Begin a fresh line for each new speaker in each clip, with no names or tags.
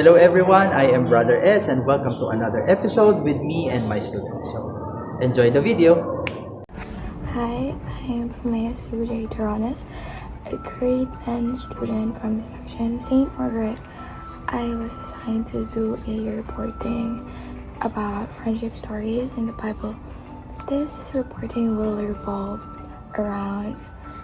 Hello everyone, I am Brother Eds and welcome to another episode with me and my students. So, enjoy the video.
Hi, I am Phineas J. Taranis, a grade 10 student from section St. Margaret. I was assigned to do a reporting about friendship stories in the Bible. This reporting will revolve around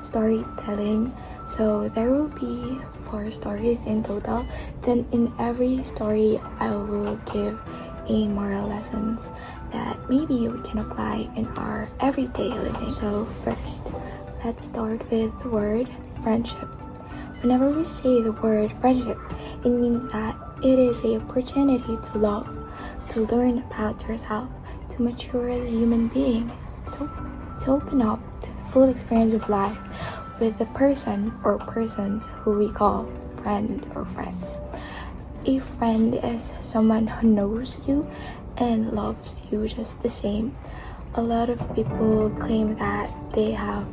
storytelling, so there will be 4 stories in total. Then in every story, I will give a moral lessons that maybe we can apply in our everyday living. So first, let's start with the word friendship. Whenever we say the word friendship, it means that it is an opportunity to love, to learn about yourself, to mature as a human being, to open up to the full experience of life with the person or persons who we call friend or friends. A friend is someone who knows you and loves you just the same. A lot of people claim that they have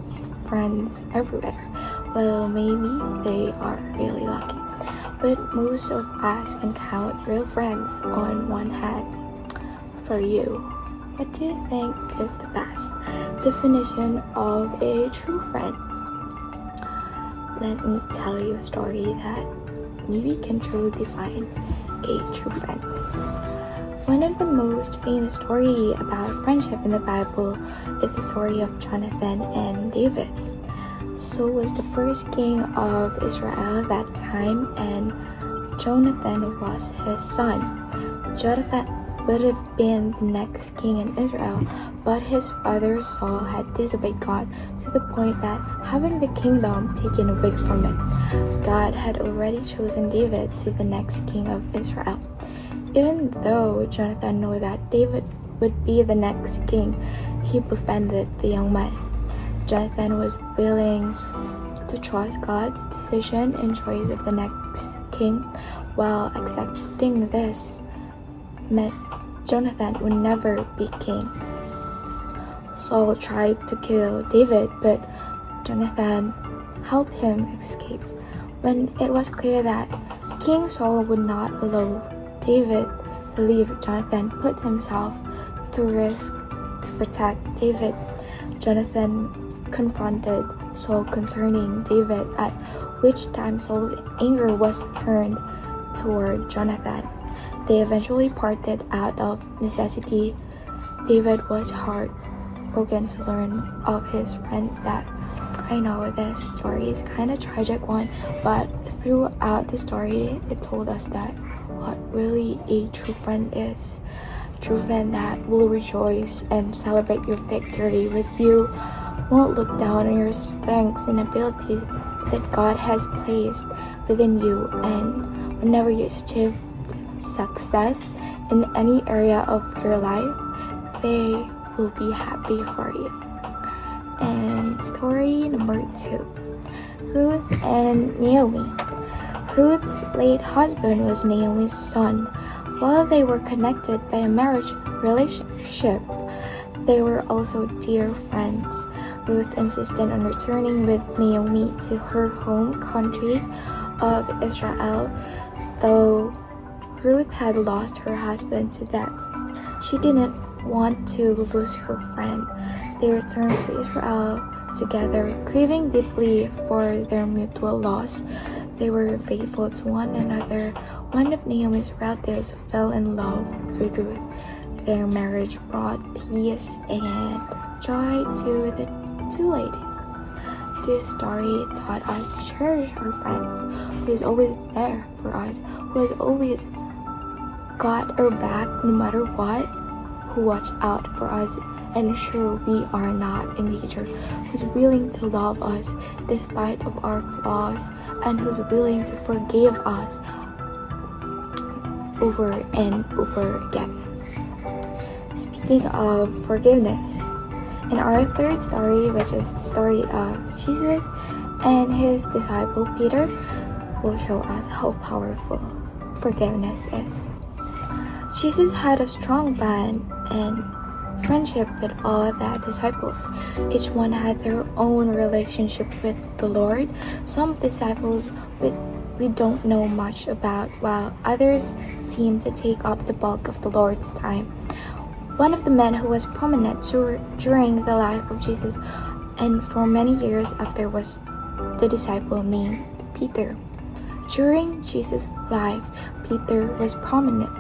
friends everywhere. Well, maybe they are really lucky. But most of us can count real friends on one hand. For you, what do you think is the best definition of a true friend? Let me tell you a story that maybe can truly define a true friend. One of the most famous stories about friendship in the Bible is the story of Jonathan and David. Saul was the first king of Israel at that time, and Jonathan was his son. Jonathan would have been the next king in Israel, but his father Saul had disobeyed God to the point that having the kingdom taken away from him, God had already chosen David to the next king of Israel. Even though Jonathan knew that David would be the next king, he befriended the young man. Jonathan was willing to trust God's decision and choice of the next king, while accepting this meant Jonathan would never be king. Saul tried to kill David, but Jonathan helped him escape. When it was clear that King Saul would not allow David to leave, Jonathan put himself to risk to protect David. Jonathan confronted Saul concerning David, at which time Saul's anger was turned toward Jonathan. They eventually parted out of necessity. David was heartbroken to learn of his friends' death. I know this story is kind of tragic one, but throughout the story, it told us that what really a true friend is. A true friend that will rejoice and celebrate your victory with you, won't look down on your strengths and abilities that God has placed within you, and whenever you achieve success in any area of your life, they will be happy for you. And story number 2, Ruth and Naomi. Ruth's late husband was Naomi's son. While they were connected by a marriage relationship, they were also dear friends. Ruth insisted on returning with Naomi to her home country of Israel, though Ruth had lost her husband to death. She didn't want to lose her friend. They returned to Israel together, grieving deeply for their mutual loss. They were faithful to one another. One of Naomi's relatives fell in love with Ruth. Their marriage brought peace and joy to the 2 ladies. This story taught us to cherish our friends, who is always there for us, who has always got our back no matter what, who watch out for us and ensure we are not in danger, who's willing to love us despite of our flaws, and who's willing to forgive us over and over again. Speaking of forgiveness, in our 3rd story, which is the story of Jesus and his disciple Peter, will show us how powerful forgiveness is. Jesus had a strong bond and friendship with all the disciples. Each one had their own relationship with the Lord. Some disciples we don't know much about, while others seem to take up the bulk of the Lord's time. One of the men who was prominent during the life of Jesus and for many years after was the disciple named Peter. During Jesus' life, Peter was prominent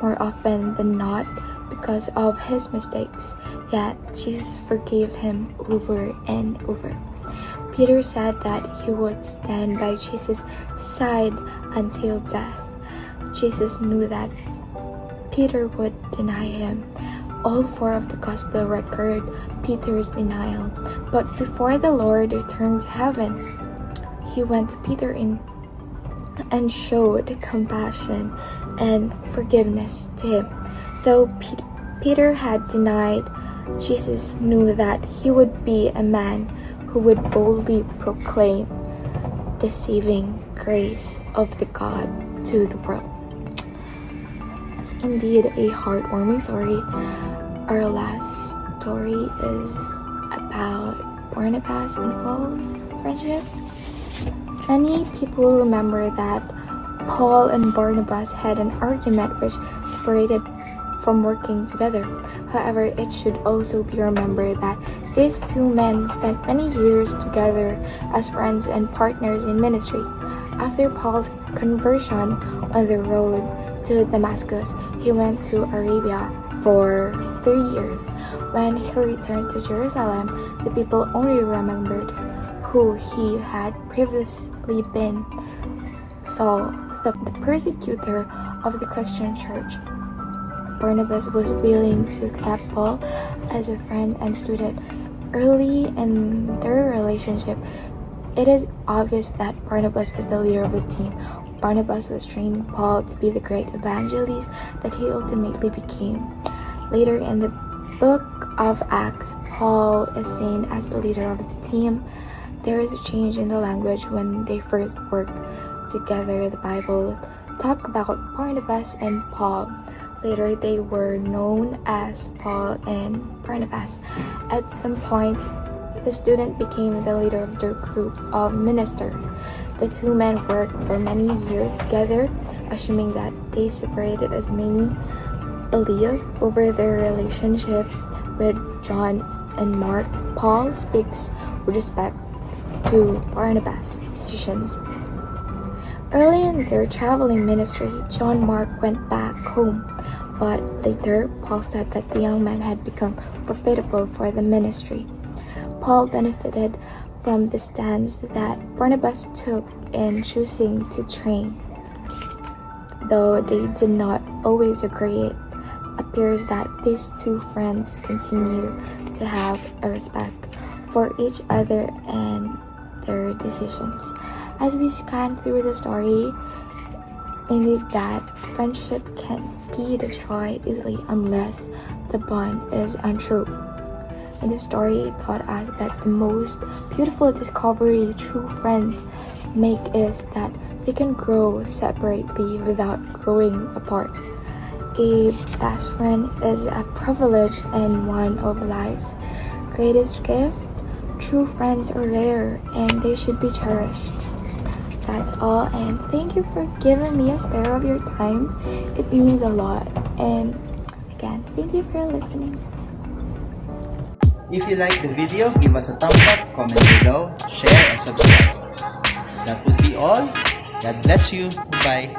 more often than not because of his mistakes, yet Jesus forgave him over and over. Peter said that he would stand by Jesus' side until death. Jesus knew that Peter would deny him. All four of the Gospel record Peter's denial, but before the Lord returned to heaven, he went to Peter and showed compassion and forgiveness to him. Though Peter had denied, Jesus knew that he would be a man who would boldly proclaim the saving grace of the God to the world. Indeed, a heartwarming story. Our last story is about Barnabas and Paul's friendship. Many people remember that Paul and Barnabas had an argument which separated from working together. However, it should also be remembered that these two men spent many years together as friends and partners in ministry. After Paul's conversion on the road to Damascus, he went to Arabia for 3 years. When he returned to Jerusalem, the people only remembered who he had previously been, Saul, the persecutor of the Christian church. Barnabas was willing to accept Paul as a friend and student. Early in their relationship, it is obvious that Barnabas was the leader of the team. Barnabas was training Paul to be the great evangelist that he ultimately became. Later in the book of Acts, Paul is seen as the leader of the team. There is a change in the language when they first worked together. The Bible talks about Barnabas and Paul. Later, they were known as Paul and Barnabas. At some point, the student became the leader of their group of ministers. The two men worked for many years together, assuming that they separated as many believe over their relationship with John and Mark. Paul speaks with respect to Barnabas' decisions. Early in their traveling ministry, John Mark went back home, but later Paul said that the young man had become profitable for the ministry. Paul benefited from the stance that Barnabas took in choosing to train. Though they did not always agree, it appears that these two friends continue to have a respect for each other and their decisions. As we scan through the story, indeed that friendship can be destroyed easily unless the bond is untrue. And the story taught us that the most beautiful discovery true friends make is that they can grow separately without growing apart. A best friend is a privilege and one of life's greatest gift. True friends are rare and they should be cherished. That's all, and thank you for giving me a spare of your time. It means a lot. And again, thank you for listening.
If you like the video, give us a thumbs up, comment below, share, and subscribe. That would be all. God bless you. Bye.